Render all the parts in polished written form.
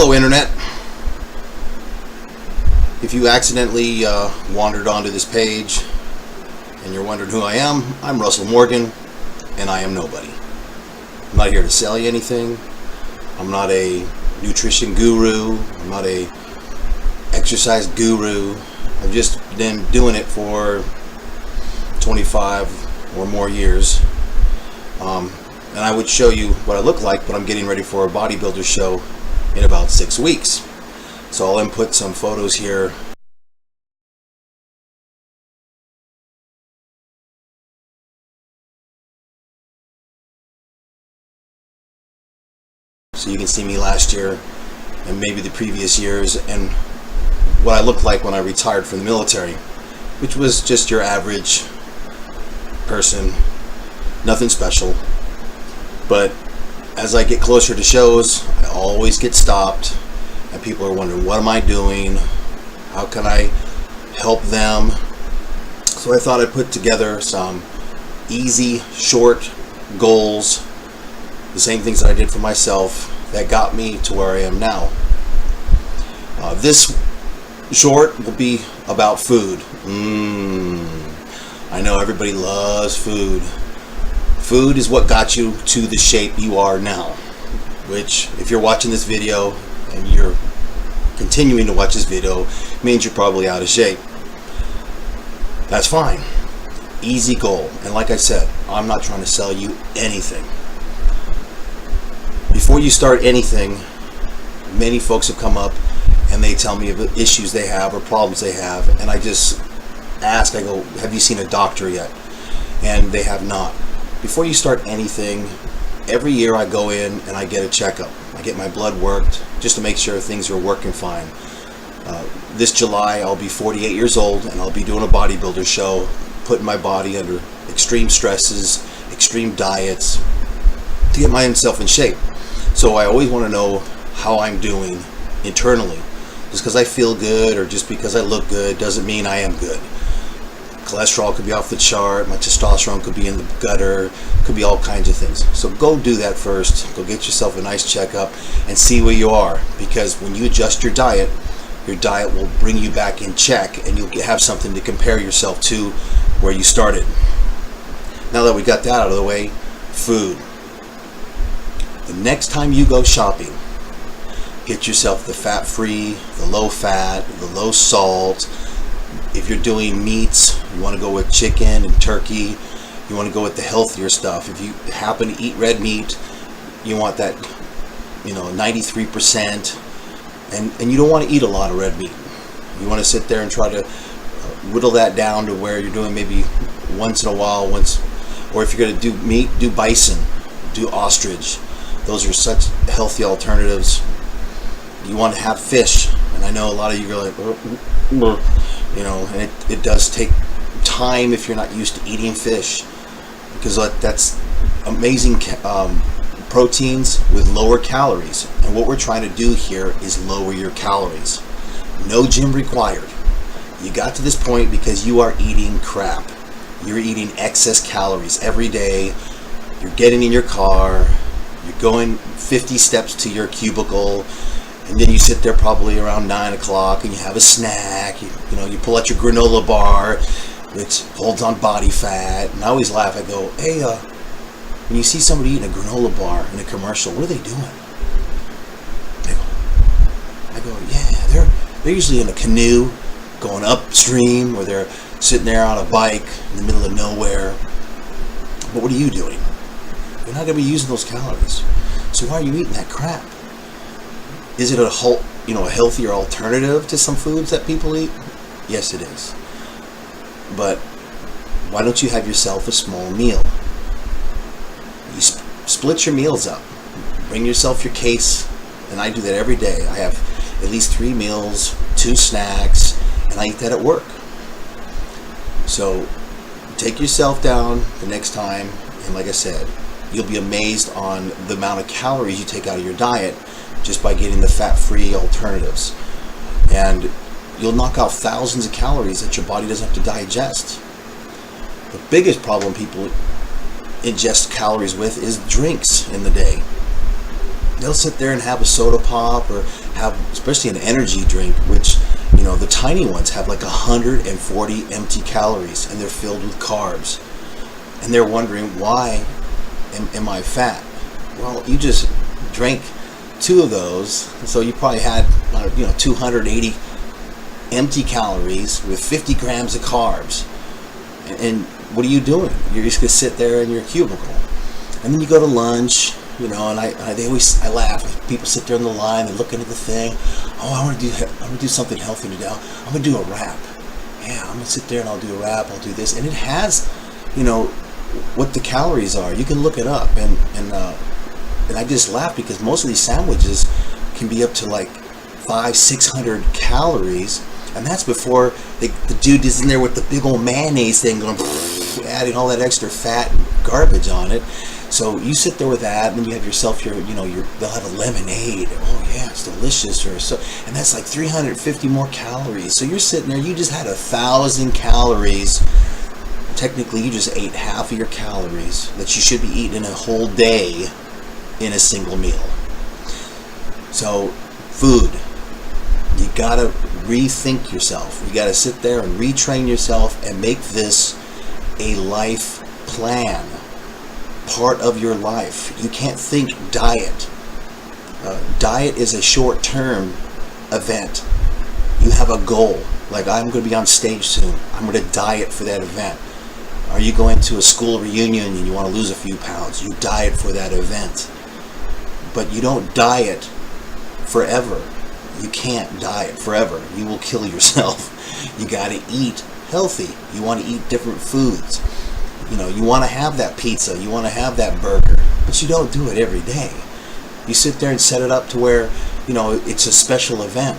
Hello Internet. If you accidentally wandered onto this page and you're wondering who I am, I'm Russell Morgan and I am nobody. I'm not here to sell you anything. I'm not a nutrition guru. I'm not a exercise guru. I've just been doing it for 25 or more years. And I would show you what I look like, but I'm getting ready for a bodybuilder show in about 6 weeks. So I'll input some photos here. So you can see me last year and maybe the previous years and what I looked like when I retired from the military, which was just your average person, nothing special. But as I get closer to shows, I always get stopped and people are wondering, what am I doing? How can I help them? So I thought I'd put together some easy, short goals, the same things that I did for myself that got me to where I am now. This short will be about food. I know everybody loves food. Food is what got you to the shape you are now, which if you're watching this video and you're continuing to watch this video means you're probably out of shape. That's fine. Easy goal. And like I said, I'm not trying to sell you anything. Before you start anything, many folks have come up and they tell me about issues they have or problems they have, and I just ask, I go, have you seen a doctor yet? And they have not. Before you start anything, every year I go in and I get a checkup. I get my blood worked just to make sure things are working fine. This July I'll be 48 years old and I'll be doing a bodybuilder show, putting my body under extreme stresses, extreme diets to get myself in shape. So I always want to know how I'm doing internally. Just because I feel good or just because I look good doesn't mean I am good. Cholesterol could be off the chart, my testosterone could be in the gutter, could be all kinds of things. So go do that first. Go get yourself a nice checkup and see where you are, because when you adjust your diet will bring you back in check and you'll have something to compare yourself to where you started. Now that we got that out of the way, food. The next time you go shopping, get yourself the fat-free, the low-fat, the low-salt. If you're doing meats, you want to go with chicken and turkey. You want to go with the healthier stuff. If you happen to eat red meat, you want that, 93%. And you don't want to eat a lot of red meat. You want to sit there and try to whittle that down to where you're doing maybe once in a while, or if you're going to do meat, do bison, do ostrich. Those are such healthy alternatives. You want to have fish, and I know a lot of you are like, and it does take time if you're not used to eating fish, because that's amazing proteins with lower calories. And what we're trying to do here is lower your calories. No gym required. You got to this point because you are eating crap. You're eating excess calories every day. You're getting in your car. You're going 50 steps to your cubicle. And then you sit there probably around 9 o'clock and you have a snack. You pull out your granola bar, which holds on body fat. And I always laugh. I go, hey, when you see somebody eating a granola bar in a commercial, what are they doing? I go, yeah, they're usually in a canoe going upstream, or they're sitting there on a bike in the middle of nowhere. But what are you doing? You're not going to be using those calories. So why are you eating that crap? Is it a healthier alternative to some foods that people eat? Yes, it is. But why don't you have yourself a small meal? You split your meals up. Bring yourself your case, and I do that every day. I have at least 3 meals, 2 snacks, and I eat that at work. So take yourself down the next time, and like I said, you'll be amazed on the amount of calories you take out of your diet just by getting the fat-free alternatives. And you'll knock out thousands of calories that your body doesn't have to digest. The biggest problem people ingest calories with is drinks in the day. They'll sit there and have a soda pop or have, especially an energy drink, which, you know, the tiny ones have like 140 empty calories and they're filled with carbs. And they're wondering, why am I fat? Well, you just drank 2 of those, so you probably had 280 empty calories with 50 grams of carbs. And what are you doing? You're just gonna sit there in your cubicle, and then you go to lunch, and I laugh. People sit there in the line, they're looking at the thing. Oh, I want to do something healthy today. I'm gonna do a wrap. Yeah, I'm gonna sit there and I'll do a wrap. I'll do this, and it has, what the calories are. You can look it up, and I just laugh because most of these sandwiches can be up to like 500-600 calories, and that's before the dude is in there with the big old mayonnaise thing going, adding all that extra fat and garbage on it. So you sit there with that, and then you have yourself they'll have a lemonade. Oh yeah, it's delicious, and that's like 350 more calories. So you're sitting there, you just had 1,000 calories. Technically, you just ate half of your calories that you should be eating in a whole day in a single meal. So, food. You gotta rethink yourself. You gotta sit there and retrain yourself and make this a life plan. Part of your life. You can't think diet. Diet is a short-term event. You have a goal. Like, I'm going to be on stage soon. I'm going to diet for that event. Are you going to a school reunion and you want to lose a few pounds? You diet for that event. But you don't diet forever. You can't diet forever. You will kill yourself. You got to eat healthy. You want to eat different foods. You want to have that pizza. You want to have that burger. But you don't do it every day. You sit there and set it up to where, it's a special event.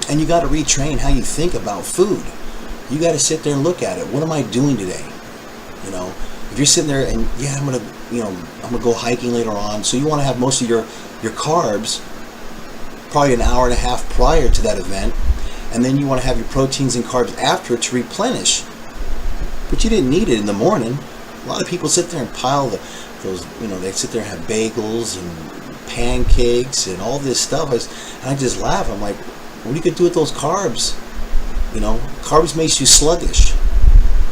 And you got to retrain how you think about food. You got to sit there and look at it. What am I doing today? If you're sitting there and I'm gonna go hiking later on, so you want to have most of your carbs probably an hour and a half prior to that event, and then you want to have your proteins and carbs after to replenish. But you didn't need it in the morning. A lot of people sit there and pile those. They sit there and have bagels and pancakes and all this stuff. And I just laugh. I'm like, what are you gonna do with those carbs? Carbs makes you sluggish.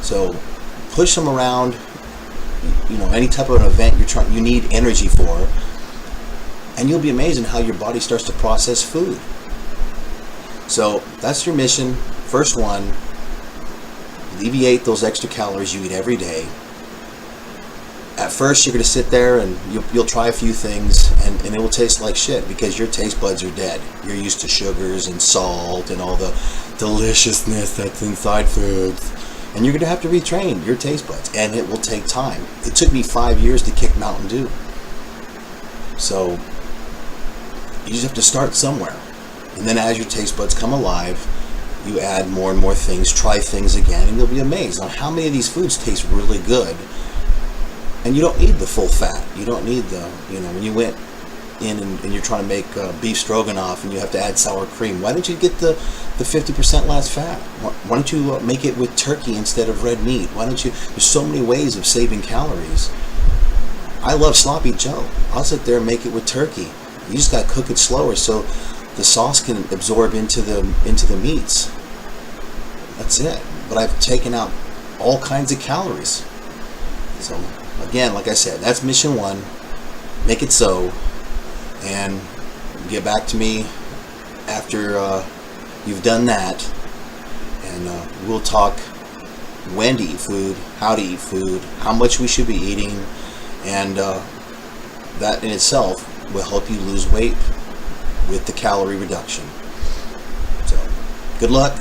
So push them around. Any type of an event you need energy for, and you'll be amazed at how your body starts to process food. So that's your mission. First one, alleviate those extra calories you eat every day. At first, you're going to sit there and you'll try a few things, and it will taste like shit because your taste buds are dead. You're used to sugars and salt and all the deliciousness that's inside foods. And you're going to have to retrain your taste buds, and it will take time. It took me 5 years to kick Mountain Dew. So you just have to start somewhere. And then as your taste buds come alive, you add more and more things, try things again, and you'll be amazed on how many of these foods taste really good. And you don't need the full fat. You don't need when you went in and you're trying to make beef stroganoff and you have to add sour cream, why don't you get the 50% less fat? Why don't you make it with turkey instead of red meat? There's so many ways of saving calories. I love sloppy Joe. I'll sit there and make it with turkey. You just got to cook it slower so the sauce can absorb into the meats. That's it. But I've taken out all kinds of calories. So again, like I said, that's mission 1. Make it so, and get back to me after you've done that, and we'll talk when to eat food, how to eat food, how much we should be eating, and that in itself will help you lose weight with the calorie reduction. So, good luck.